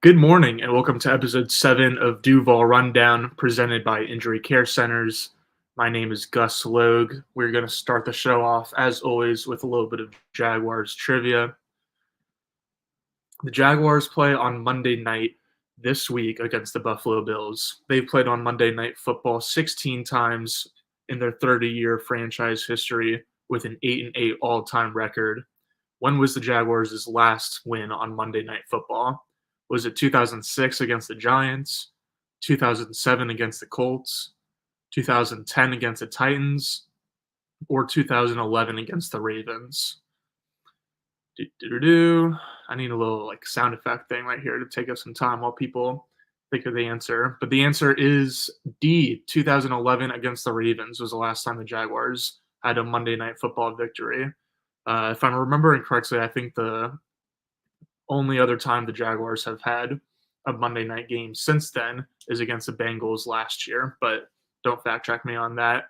Good morning and welcome to episode 7 of Duval Rundown presented by Injury Care Centers. My name is Gus Logue. We're going to start the show off, as always, with a little bit of Jaguars trivia. The Jaguars play on Monday night this week against the Buffalo Bills. They've played on Monday Night Football 16 times in their 30-year franchise history with an 8-8 all-time record. When was the Jaguars' last win on Monday Night Football? Was it 2006 against the Giants, 2007 against the Colts, 2010 against the Titans, or 2011 against the Ravens? I need a little sound effect thing right here to take us some time while people think of the answer. But the answer is D. 2011 against the Ravens was the last time the Jaguars had a Monday Night Football victory. If I'm remembering correctly, I think the only other time the Jaguars have had a Monday night game since then is against the Bengals last year, but don't fact check me on that.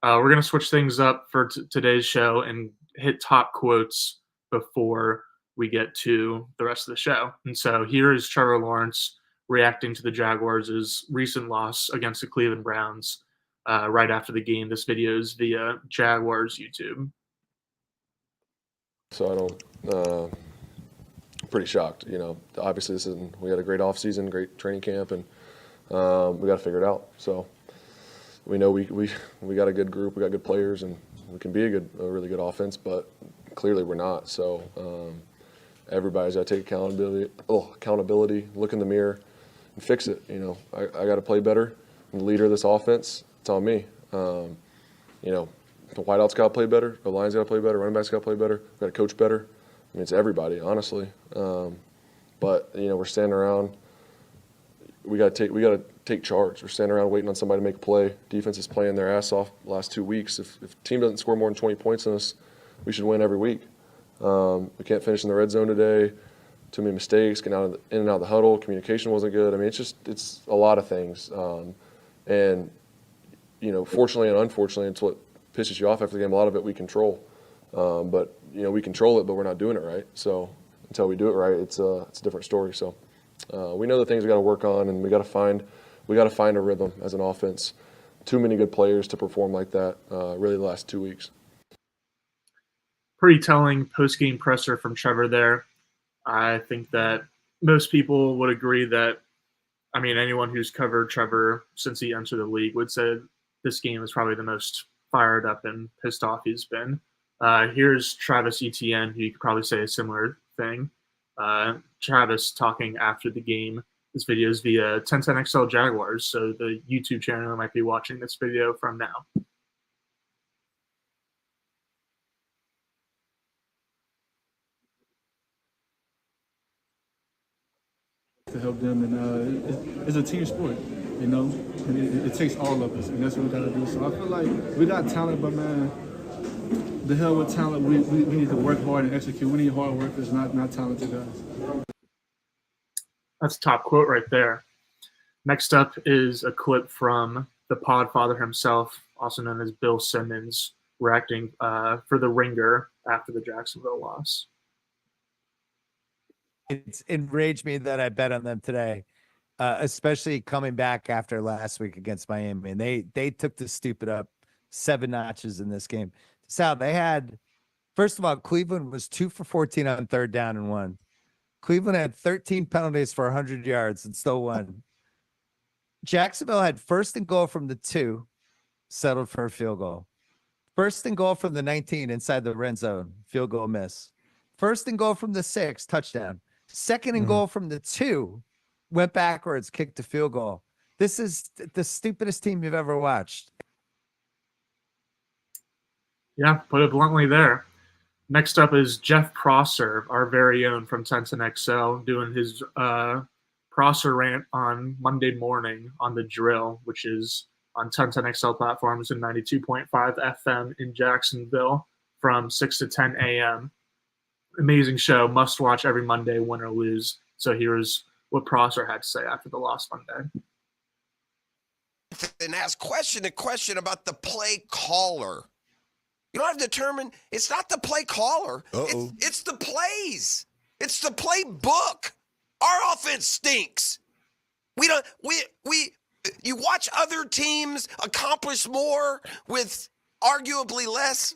We're going to switch things up for today's show and hit top quotes before we get to the rest of the show. And so here is Trevor Lawrence reacting to the Jaguars' recent loss against the Cleveland Browns right after the game. This video is via Jaguars YouTube. So I don't pretty shocked. Obviously we had a great offseason, great training camp, and we got to figure it out. So we know we got a good group, we got good players, and we can be a really good offense, but clearly we're not. So everybody's got to take accountability, look in the mirror, and fix it. I got to play better. I'm the leader of this offense. It's on me. The wideouts got to play better, the lines got to play better, running backs got to play better, we got to coach better. I mean, it's everybody, honestly. But we're standing around. We got to take charge. We're standing around waiting on somebody to make a play. Defense is playing their ass off the last 2 weeks. If a team doesn't score more than 20 points on us, we should win every week. We can't finish in the red zone today. Too many mistakes, getting in and out of the huddle. Communication wasn't good. I mean, it's a lot of things. And fortunately and unfortunately, it's what pisses you off after the game. A lot of it we control. But we control it, but we're not doing it right. So until we do it right, it's a different story. So we know the things we got to work on, and we got to find a rhythm as an offense. Too many good players to perform like that. Really, the last 2 weeks. Pretty telling post-game presser from Trevor there. I think that most people would agree that. I mean, anyone who's covered Trevor since he entered the league would say this game is probably the most fired up and pissed off he's been. Here's Travis Etienne, who you could probably say a similar thing. Travis talking after the game. This video is via 1010XL Jaguars, so the YouTube channel might be watching this video from now. To help them, and it's a team sport, it takes all of us, and that's what we got to do. So I feel like we got talent, but man, the hell with talent, we need to work hard and execute. We need hard workers, not talented guys. That's a top quote right there. Next up is a clip from the Podfather himself, also known as Bill Simmons, reacting for the Ringer after the Jacksonville loss. It's enraged me that I bet on them today, especially coming back after last week against Miami. And they took the stupid up 7 notches in this game. Sal, they had, first of all, Cleveland was 2 for 14 on third down and 1. Cleveland had 13 penalties for 100 yards and still won. Jacksonville had 1st and goal from the 2, settled for a field goal. 1st and goal from the 19 inside the red zone, field goal miss. 1st and goal from the 6, touchdown. 2nd and goal from the 2, went backwards, kicked a field goal. This is the stupidest team you've ever watched. Yeah, put it bluntly there. Next up is Jeff Prosser, our very own from 1010XL, doing his Prosser rant on Monday morning on The Drill, which is on 1010XL platforms and 92.5 FM in Jacksonville from 6 to 10 a.m. Amazing show, must watch every Monday, win or lose. So here's what Prosser had to say after the loss Monday. And ask question about the play caller. You don't have to determine. It's not the play caller. It's the plays. It's the playbook. Our offense offense stinks. You watch other teams accomplish more with arguably less.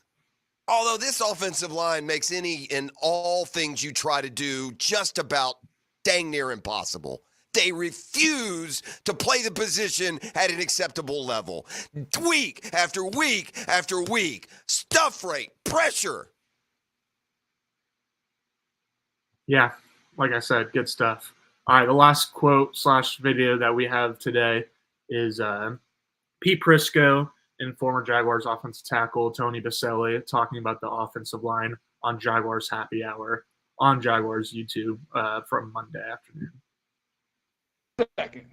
Although this offensive line makes any and all things you try to do just about dang near impossible. They refuse to play the position at an acceptable level. Week after week after week. Stuff rate, pressure. Yeah, like I said, good stuff. All right, the last quote / video that we have today is Pete Prisco and former Jaguars offensive tackle Tony Baselli talking about the offensive line on Jaguars Happy Hour on Jaguars YouTube from Monday afternoon. Second.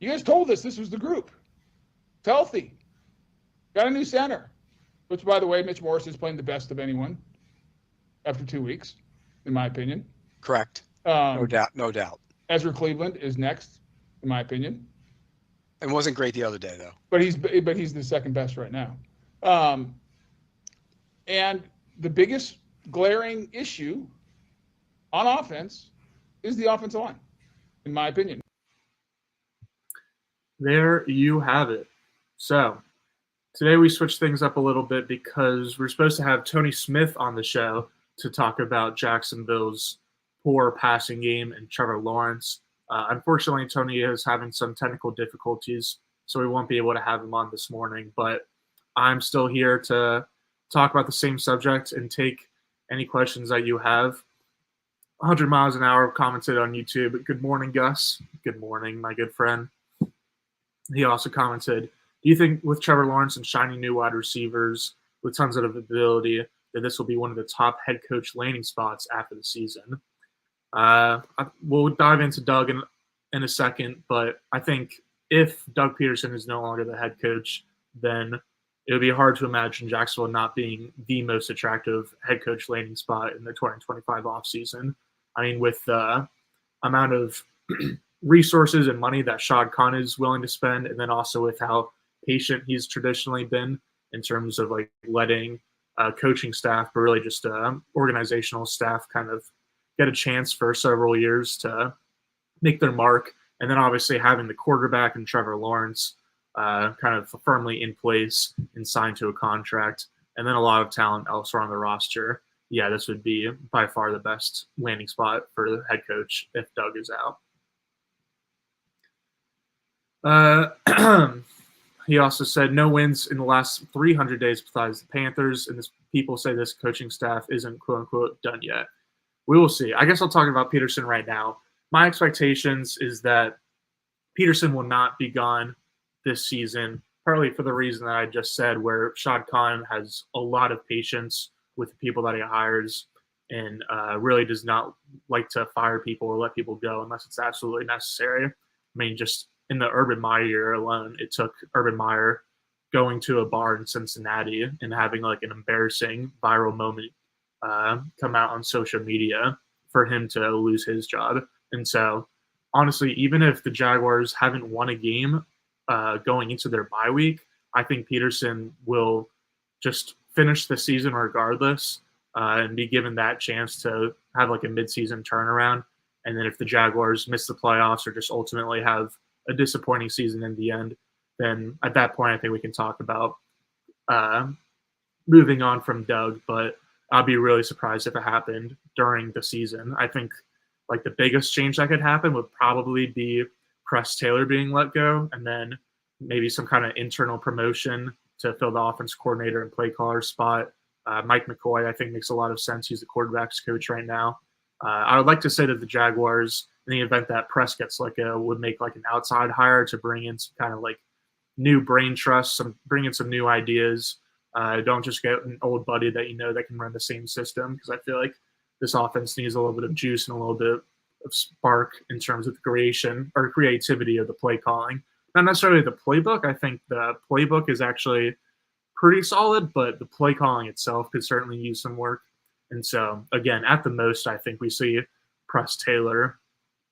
You guys told us this was the group. It's healthy. Got a new center, which, by the way, Mitch Morris is playing the best of anyone after 2 weeks, in my opinion. Correct. No doubt. Ezra Cleveland is next, in my opinion. It wasn't great the other day, though. But he's the second best right now. And the biggest glaring issue on offense is the offensive line, in my opinion. There you have it. So today we switched things up a little bit because we're supposed to have Tony Smith on the show to talk about Jacksonville's poor passing game and Trevor Lawrence. Unfortunately, Tony is having some technical difficulties, so we won't be able to have him on this morning. But I'm still here to talk about the same subject and take any questions that you have. 100 miles an hour commented on YouTube. Good morning, Gus. Good morning, my good friend. He also commented, do you think with Trevor Lawrence and shiny new wide receivers with tons of ability that this will be one of the top head coach landing spots after the season? We'll dive into Doug in a second, but I think if Doug Peterson is no longer the head coach, then it would be hard to imagine Jacksonville not being the most attractive head coach landing spot in the 2025 offseason. I mean, with the amount of resources and money that Shad Khan is willing to spend, and then also with how patient he's traditionally been in terms of like letting coaching staff, but really just organizational staff kind of get a chance for several years to make their mark. And then obviously having the quarterback and Trevor Lawrence kind of firmly in place and signed to a contract, and then a lot of talent elsewhere on the roster. Yeah, this would be by far the best landing spot for the head coach if Doug is out. He also said no wins in the last 300 days besides the Panthers, and people say this coaching staff isn't quote-unquote done yet. We will see. I guess I'll talk about Peterson right now. My expectations is that Peterson will not be gone this season, partly for the reason that I just said, where Shad Khan has a lot of patience with the people that he hires and really does not like to fire people or let people go unless it's absolutely necessary. I mean, just in the Urban Meyer year alone, it took Urban Meyer going to a bar in Cincinnati and having like an embarrassing viral moment come out on social media for him to lose his job. And so, honestly, even if the Jaguars haven't won a game going into their bye week, I think Peterson will just finish the season regardless and be given that chance to have like a midseason turnaround. And then if the Jaguars miss the playoffs or just ultimately have a disappointing season in the end, then at that point, I think we can talk about moving on from Doug. But I'll be really surprised if it happened during the season. I think like the biggest change that could happen would probably be Press Taylor being let go, and then maybe some kind of internal promotion to fill the offense coordinator and play caller spot. Mike McCoy, I think, makes a lot of sense. He's the quarterback's coach right now. I would like to say that the Jaguars, in the event that Press gets would make like an outside hire to bring in some kind of like new brain trust, bring in some new ideas. Don't just get an old buddy that you know that can run the same system, because I feel like this offense needs a little bit of juice and a little bit of spark in terms of the creation or creativity of the play calling. Not necessarily the playbook. I think the playbook is actually pretty solid, but the play calling itself could certainly use some work. And so, again, at the most, I think we see Press Taylor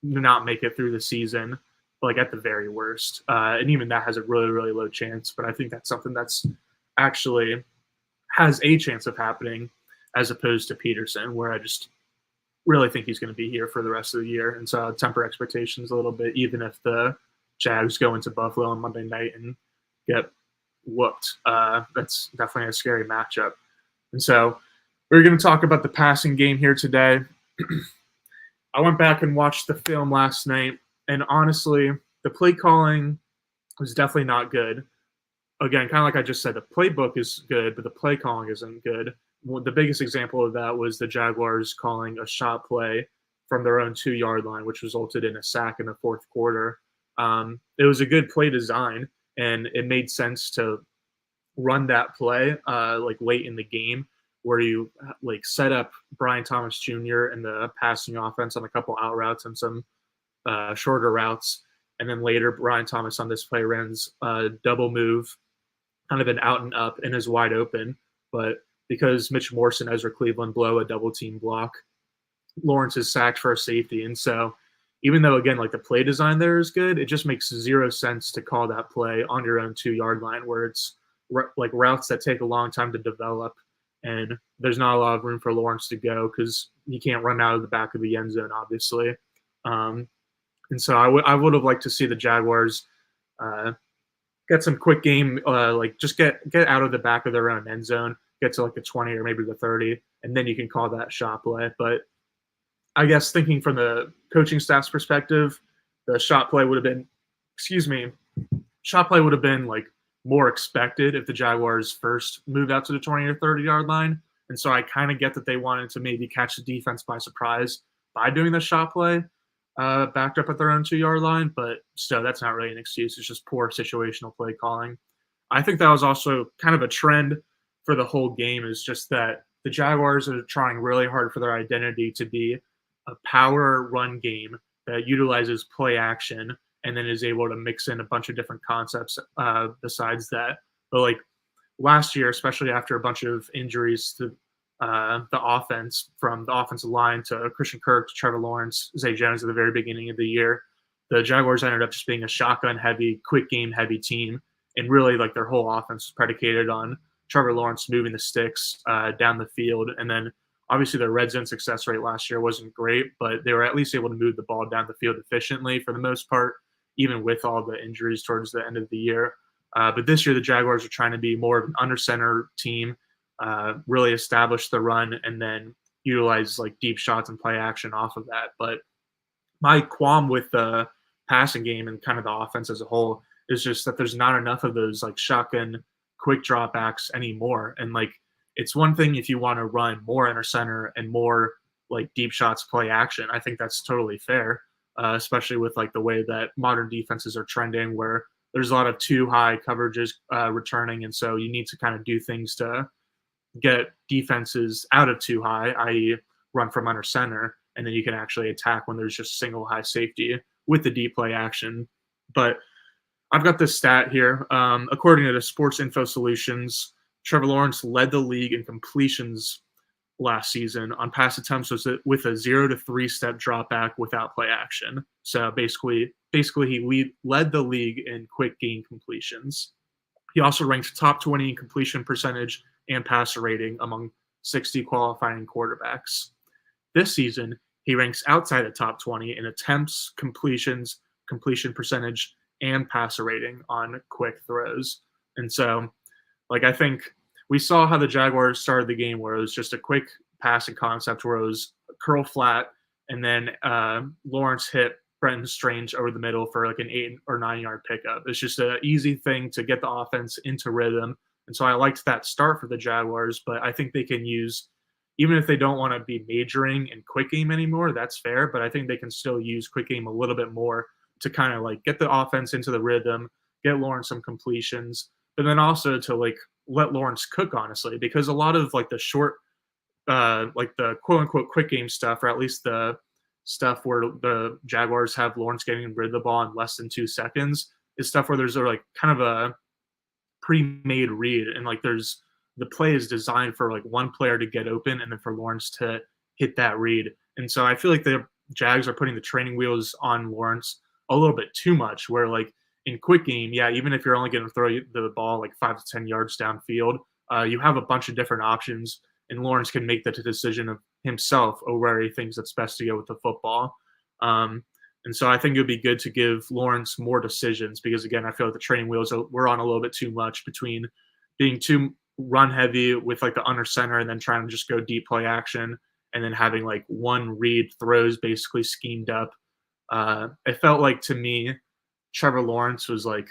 not make it through the season, like at the very worst. And even that has a really, really low chance. But I think that's something that's actually has a chance of happening as opposed to Peterson, where I just really think he's going to be here for the rest of the year. And so I'll temper expectations a little bit, even if the Jags go into Buffalo on Monday night and get whooped. That's definitely a scary matchup. And so we're going to talk about the passing game here today. I went back and watched the film last night, and honestly, the play calling was definitely not good. Again, kind of like I just said, the playbook is good, but the play calling isn't good. The biggest example of that was the Jaguars calling a shot play from their own 2-yard line, which resulted in a sack in the fourth quarter. It was a good play design, and it made sense to run that play like late in the game, where you like set up Brian Thomas Jr. and the passing offense on a couple out routes and some shorter routes. And then later, Brian Thomas on this play runs a double move, kind of an out and up, and is wide open. But because Mitch Morse and Ezra Cleveland blow a double team block, Lawrence is sacked for a safety. And so even though, again, like the play design there is good, it just makes zero sense to call that play on your own 2-yard line, where it's like routes that take a long time to develop. And there's not a lot of room for Lawrence to go because he can't run out of the back of the end zone, obviously. And so I would have liked to see the Jaguars get some quick game, like just get out of the back of their own end zone, get to like the 20 or maybe the 30, and then you can call that shot play. But I guess thinking from the coaching staff's perspective, the shot play would have been like more expected if the Jaguars first moved out to the 20 or 30-yard line. And so I kind of get that they wanted to maybe catch the defense by surprise by doing the shot play backed up at their own 2-yard line. But still, that's not really an excuse. It's just poor situational play calling. I think that was also kind of a trend for the whole game, is just that the Jaguars are trying really hard for their identity to be a power run game that utilizes play action and then is able to mix in a bunch of different concepts besides that. But like last year, especially after a bunch of injuries to the offense, from the offensive line to Christian Kirk to Trevor Lawrence, Zay Jones at the very beginning of the year, the Jaguars ended up just being a shotgun-heavy, quick game-heavy team. And really, like, their whole offense was predicated on Trevor Lawrence moving the sticks down the field. And then obviously their red zone success rate last year wasn't great, but they were at least able to move the ball down the field efficiently for the most part, even with all the injuries towards the end of the year. But this year, the Jaguars are trying to be more of an under center team, really establish the run, and then utilize like deep shots and play action off of that. But my qualm with the passing game and kind of the offense as a whole is just that there's not enough of those like shotgun quick dropbacks anymore. And like, it's one thing if you want to run more under center and more like deep shots play action. I think that's totally fair. Especially with like the way that modern defenses are trending, where there's a lot of too high coverages returning. And so you need to kind of do things to get defenses out of too high, i.e. run from under center. And then you can actually attack when there's just single high safety with the deep play action. But I've got this stat here. According to the Sports Info Solutions, Trevor Lawrence led the league in completions last season on pass attempts with a 0 to 3 step drop back without play action. So basically he led the league in quick game completions. He also ranked top 20 in completion percentage and passer rating among 60 qualifying quarterbacks. This season, he ranks outside the top 20 in attempts, completions, completion percentage, and passer rating on quick throws. And so, like, I think we saw how the Jaguars started the game, where it was just a quick passing concept where it was curl flat, and then Lawrence hit Brenton Strange over the middle for like an 8 or 9 yard pickup. It's just an easy thing to get the offense into rhythm. And so I liked that start for the Jaguars, but I think they can use, even if they don't want to be majoring in quick game anymore, that's fair. But I think they can still use quick game a little bit more to kind of like get the offense into the rhythm, get Lawrence some completions, but then also to like let Lawrence cook, honestly, because a lot of like the short, like the quote unquote quick game stuff, or at least the stuff where the Jaguars have Lawrence getting rid of the ball in less than 2 seconds, is stuff where there's like kind of a pre-made read, and like there's the play is designed for like one player to get open and then for Lawrence to hit that read. And so I feel like the Jags are putting the training wheels on Lawrence a little bit too much, where like in quick game, yeah, even if you're only going to throw the ball like 5 to 10 yards downfield, you have a bunch of different options and Lawrence can make the decision of himself or where he thinks it's best to go with the football. And so I think it would be good to give Lawrence more decisions because, again, I feel like the training wheels were on a little bit too much between being too run heavy with like the under center and then trying to just go deep play action and then having like one read throws basically schemed up. It felt like to me, Trevor Lawrence was like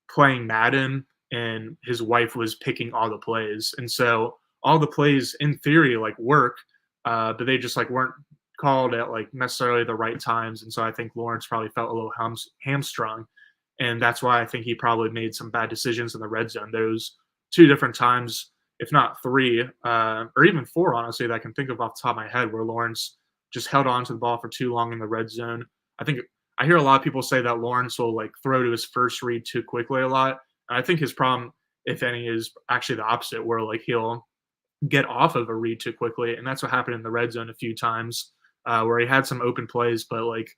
playing Madden and his wife was picking all the plays. And so all the plays in theory like work, but they just like weren't called at like necessarily the right times. And so I think Lawrence probably felt a little hamstrung. And that's why I think he probably made some bad decisions in the red zone. Those 2 different times, if not 3, or even 4, honestly, that I can think of off the top of my head, where Lawrence just held on to the ball for too long in the red zone. I think I hear a lot of people say that Lawrence will like throw to his first read too quickly a lot. And I think his problem, if any, is actually the opposite, where like he'll get off of a read too quickly. And that's what happened in the red zone a few times, where he had some open plays, but like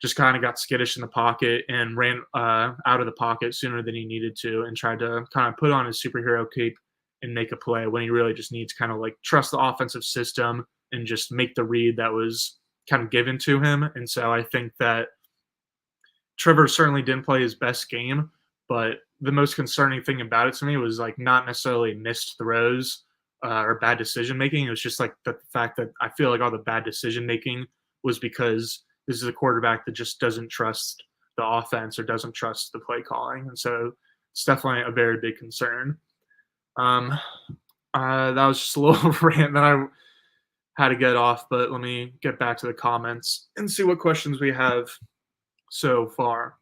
just kind of got skittish in the pocket and ran out of the pocket sooner than he needed to and tried to kind of put on his superhero cape and make a play when he really just needs to kind of like trust the offensive system and just make the read that was kind of given to him. And so I think that Trevor certainly didn't play his best game, but the most concerning thing about it to me was like not necessarily missed throws or bad decision making. It was just like the fact that I feel like all the bad decision making was because this is a quarterback that just doesn't trust the offense or doesn't trust the play calling. And so it's definitely a very big concern. That was just a little rant that I had to get off, but let me get back to the comments and see what questions we have so far.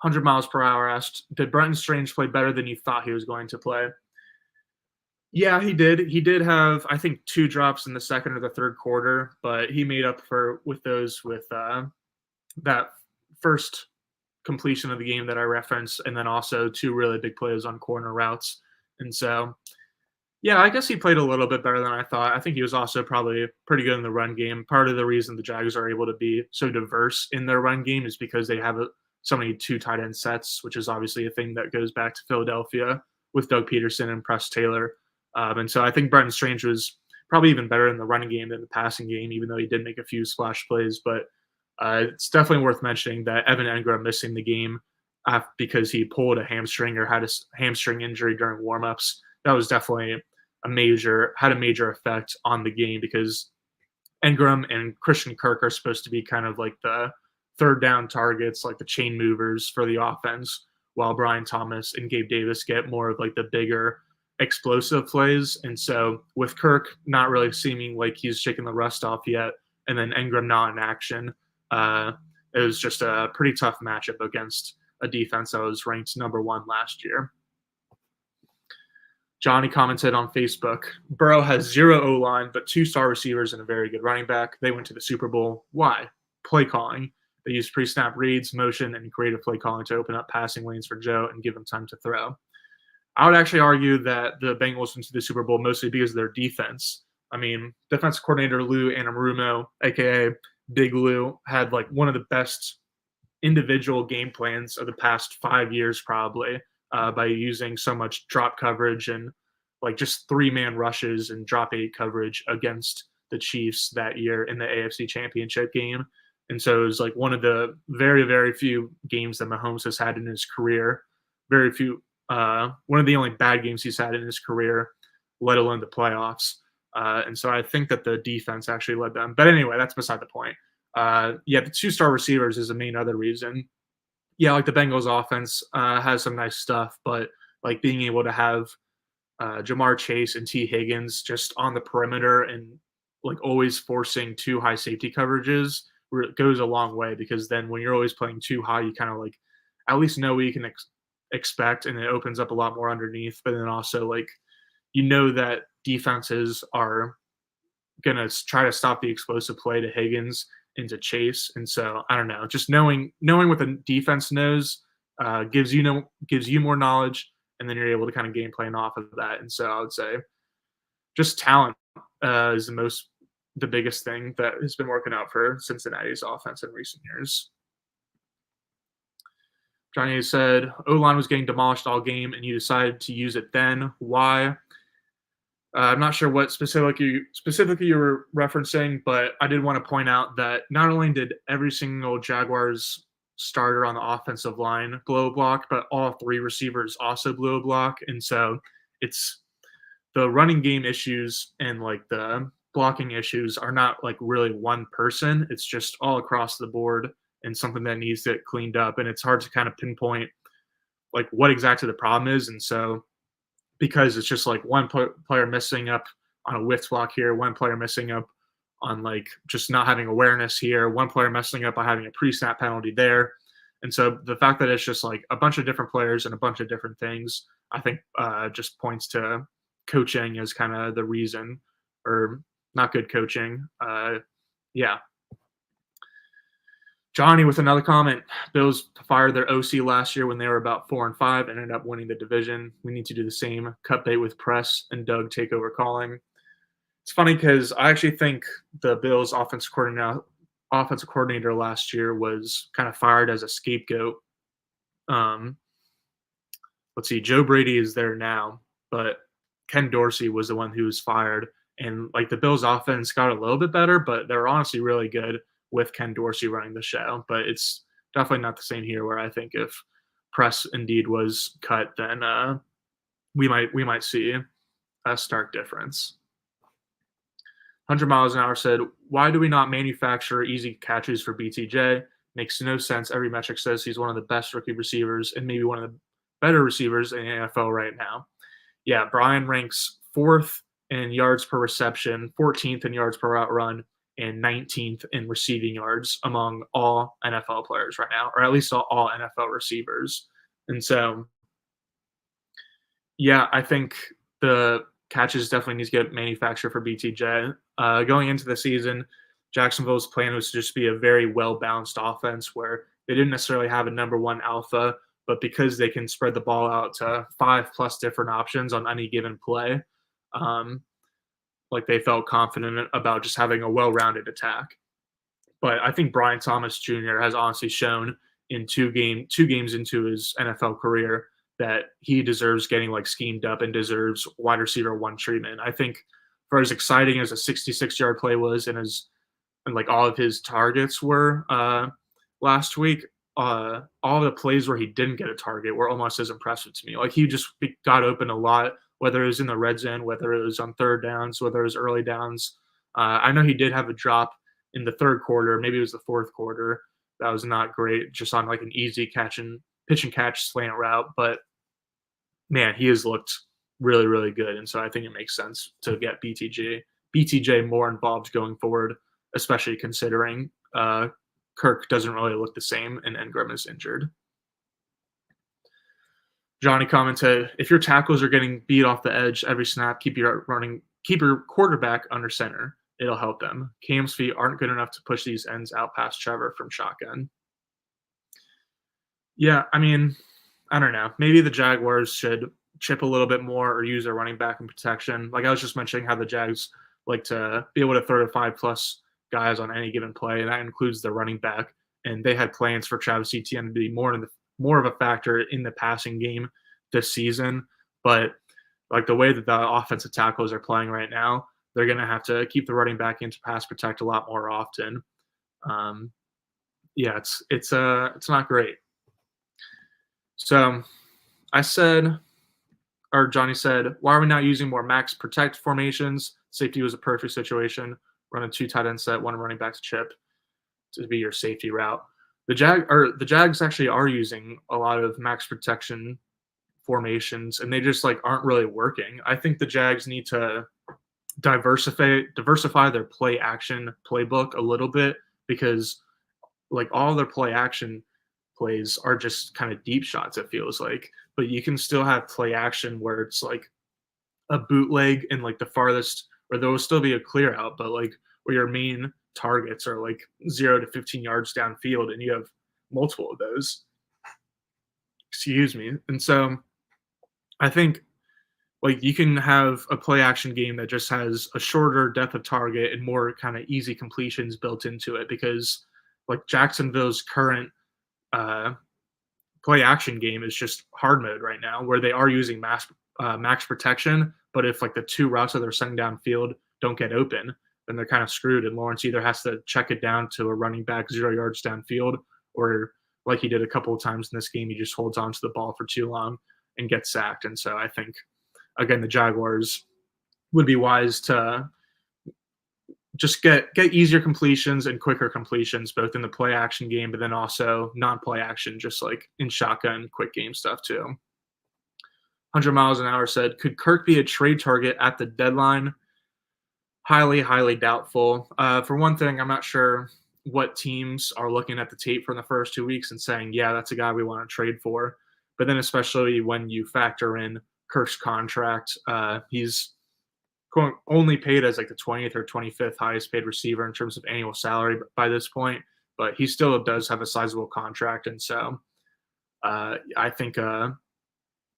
100 miles per hour asked, did Brenton Strange play better than you thought he was going to play? Yeah, he did. He did have, I think, 2 drops in the second or the third quarter, but he made up for with those with that first completion of the game that I referenced, and then also 2 really big plays on corner routes. And so, yeah, I guess he played a little bit better than I thought. I think he was also probably pretty good in the run game. Part of the reason the Jags are able to be so diverse in their run game is because they have so many 2 tight end sets, which is obviously a thing that goes back to Philadelphia with Doug Peterson and Press Taylor. And so I think Brenton Strange was probably even better in the running game than the passing game, even though he did make a few splash plays. But it's definitely worth mentioning that Evan Engram missing the game because he pulled a hamstring or had a hamstring injury during warmups. That was definitely had a major effect on the game because Engram and Christian Kirk are supposed to be kind of like the third down targets, like the chain movers for the offense, while Brian Thomas and Gabe Davis get more of like the bigger explosive plays. And so with Kirk not really seeming like he's shaking the rust off yet, and then Engram not in action, it was just a pretty tough matchup against a defense that was ranked number 1 last year. Johnny commented on Facebook, Burrow has 0 O-line, but 2 star receivers and a very good running back. They went to the Super Bowl. Why? Play calling. They used pre-snap reads, motion, and creative play calling to open up passing lanes for Joe and give him time to throw. I would actually argue that the Bengals went to the Super Bowl mostly because of their defense. I mean, defensive coordinator Lou Anarumo, a.k.a. Big Lou, had like one of the best individual game plans of the past 5 years probably by using so much drop coverage and like just 3-man rushes and drop 8 coverage against the Chiefs that year in the AFC Championship game. And so it was like one of the very, very few games that Mahomes has had in his career. Very few. One of the only bad games he's had in his career, let alone the playoffs. And so I think that the defense actually led them. But anyway, that's beside the point. The 2 star receivers is the main other reason. Yeah, like the Bengals offense has some nice stuff, but like being able to have Jamar Chase and T. Higgins just on the perimeter and like always forcing 2 high safety coverages goes a long way, because then when you're always playing too high, you kind of like at least know what you can expect, and it opens up a lot more underneath. But then also like that defenses are gonna try to stop the explosive play to Higgins and to Chase, and so I don't know, just knowing what the defense knows gives you more knowledge, and then you're able to kind of game plan off of that. And so I would say just talent is the biggest thing that has been working out for Cincinnati's offense in recent years. Johnny said, O-line was getting demolished all game, and you decided to use it then. Why? I'm not sure what specifically you were referencing, but I did want to point out that not only did every single Jaguars starter on the offensive line blow a block, but all three receivers also blew a block. And so it's the running game issues and like the blocking issues are not like really one person. It's just all across the board and something that needs to get cleaned up. And it's hard to kind of pinpoint like what exactly the problem is. And so because it's just like one player messing up on a whiff block here, one player messing up on like just not having awareness here, one player messing up by having a pre-snap penalty there. And so the fact that it's just like a bunch of different players and a bunch of different things, I think just points to coaching as kind of the reason, or not good coaching. Yeah. Johnny with another comment. Bills fired their OC last year when they were about 4-5 and ended up winning the division. We need to do the same. Cut bait with press and Doug take over calling. It's funny because I actually think the Bills offensive coordinator last year was kind of fired as a scapegoat. Let's see, Joe Brady is there now, but Ken Dorsey was the one who was fired. And like the Bills offense got a little bit better, but they're honestly really good with Ken Dorsey running the show. But it's definitely not the same here, where I think if press indeed was cut, then we might see a stark difference. 100 miles an hour said, why do we not manufacture easy catches for BTJ? Makes no sense. Every metric says he's one of the best rookie receivers and maybe one of the better receivers in the NFL right now. Yeah, Brian ranks 4th in yards per reception, 14th in yards per route run, and 19th in receiving yards among all NFL players right now, or at least all NFL receivers. And so, yeah, I think the catches definitely need to get manufactured for BTJ. Going into the season, Jacksonville's plan was to just be a very well-balanced offense where they didn't necessarily have a number one alpha, but because they can spread the ball out to 5+ different options on any given play, like they felt confident about just having a well-rounded attack. But I think Brian Thomas Jr. has honestly shown in two games into his NFL career that he deserves getting like schemed up and deserves wide receiver one treatment. I think for as exciting as a 66-yard play was and like all of his targets were last week, all the plays where he didn't get a target were almost as impressive to me. Like he just got open a lot, whether it was in the red zone, whether it was on third downs, whether it was early downs. I know he did have a drop in the third quarter, maybe it was the fourth quarter. That was not great, just on like an easy pitch and catch slant route. But man, he has looked really, really good. And so I think it makes sense to get BTJ more involved going forward, especially considering Kirk doesn't really look the same and Ingram is injured. Johnny commented, if your tackles are getting beat off the edge every snap, keep your quarterback under center. It'll help them. Cam's feet aren't good enough to push these ends out past Trevor from shotgun. Yeah, I mean, I don't know. Maybe the Jaguars should chip a little bit more or use their running back in protection. Like I was just mentioning how the Jags like to be able to throw to 5+ guys on any given play, and that includes the running back. And they had plans for Travis Etienne to be more of a factor in the passing game this season. But like the way that the offensive tackles are playing right now, they're going to have to keep the running back in to pass protect a lot more often. Yeah, it's not great. So Johnny said, why are we not using more max protect formations? Safety was a perfect situation. Run a 2 tight end set, 1 running back to chip to be your safety route. The Jags actually are using a lot of max protection formations, and they just like aren't really working. I think the Jags need to diversify their play action playbook a little bit, because like all their play action plays are just kind of deep shots, it feels like. But you can still have play action where it's like a bootleg in like the farthest, or there will still be a clear out, but like where your main targets are like 0 to 15 yards downfield, and you have multiple of those. Excuse me. And so I think like you can have a play action game that just has a shorter depth of target and more kind of easy completions built into it, because like Jacksonville's current play action game is just hard mode right now, where they are using max protection, But if like the two routes that they're sending downfield don't get open, then they're kind of screwed. And Lawrence either has to check it down to a running back 0 yards downfield, or like he did a couple of times in this game, he just holds on to the ball for too long and gets sacked. And so I think, again, the Jaguars would be wise to just get easier completions and quicker completions, both in the play action game, but then also non-play action, just like in shotgun, quick game stuff too. 100 miles an hour said, could Kirk be a trade target at the deadline? Highly, highly doubtful. For one thing, I'm not sure what teams are looking at the tape from the first 2 weeks and saying, yeah, that's a guy we want to trade for. But then especially when you factor in Kirk's contract, he's only paid as like the 20th or 25th highest paid receiver in terms of annual salary by this point, but he still does have a sizable contract. And so I think a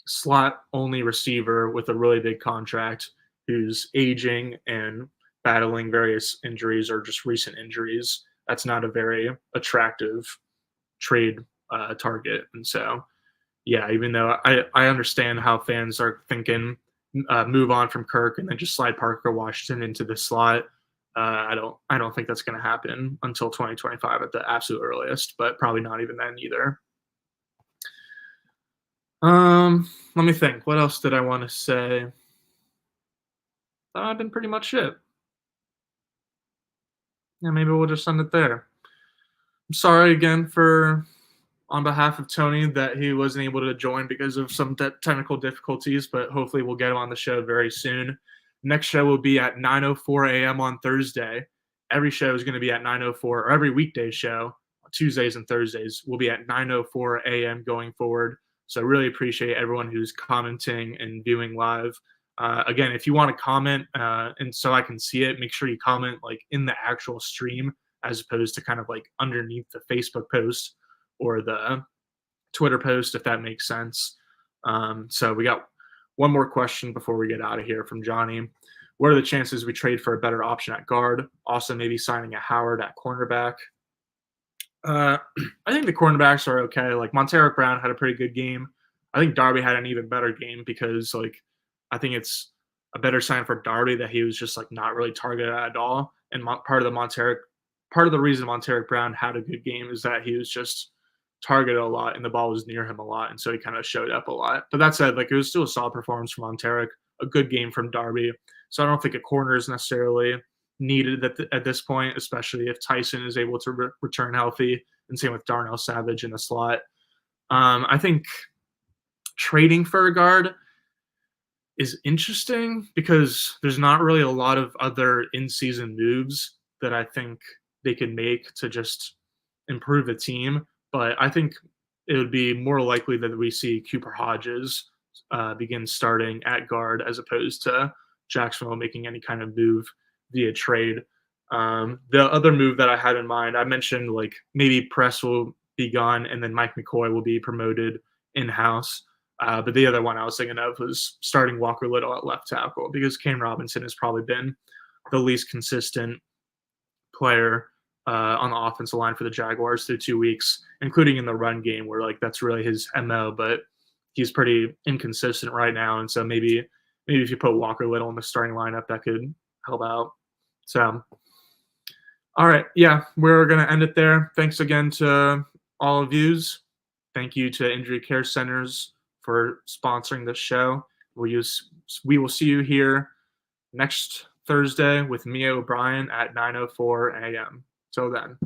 slot only receiver with a really big contract who's aging and battling various injuries or just recent injuries, that's not a very attractive trade target. And so, yeah, even though I understand how fans are thinking, move on from Kirk and then just slide Parker Washington into the slot. I don't think that's going to happen until 2025 at the absolute earliest, but probably not even then either. Let me think. What else did I want to say? I've been pretty much it. Yeah, maybe we'll just end it there. I'm sorry again on behalf of Tony that he wasn't able to join because of some technical difficulties, but hopefully we'll get him on the show very soon. Next show will be at 9:04 a.m. on Thursday. Every show is going to be at 9:04, or every weekday show, Tuesdays and Thursdays, will be at 9:04 a.m. going forward. So I really appreciate everyone who's commenting and viewing live. Again, if you want to comment and so I can see it, make sure you comment like in the actual stream as opposed to kind of like underneath the Facebook post or the Twitter post, if that makes sense. So we got one more question before we get out of here from Johnny. What are the chances we trade for a better option at guard? Also, maybe signing a Howard at cornerback. I think the cornerbacks are okay. Like Montero Brown had a pretty good game. I think Darby had an even better game because like I think it's a better sign for Darby that he was just like not really targeted at all. And part of the reason Montero Brown had a good game is that he was just targeted a lot and the ball was near him a lot, and so he kind of showed up a lot. But that said, like it was still a solid performance from Montero, a good game from Darby. So I don't think a corner is necessarily needed at this point, especially if Tyson is able to return healthy, and same with Darnell Savage in the slot. I think trading for a guard is interesting because there's not really a lot of other in-season moves that I think they can make to just improve the team. But I think it would be more likely that we see Cooper Hodges begin starting at guard as opposed to Jacksonville making any kind of move via trade. The other move that I had in mind, I mentioned like maybe Press will be gone and then Mike McCoy will be promoted in-house. But the other one I was thinking of was starting Walker Little at left tackle because Kane Robinson has probably been the least consistent player on the offensive line for the Jaguars through 2 weeks, including in the run game where like that's really his MO, but he's pretty inconsistent right now. And so maybe if you put Walker Little in the starting lineup, that could help out. So, all right. Yeah, we're going to end it there. Thanks again to all of yous. Thank you to Injury Care Centers for sponsoring this show. We will see you here next Thursday with Mia O'Brien at 9:04 a.m. Till then.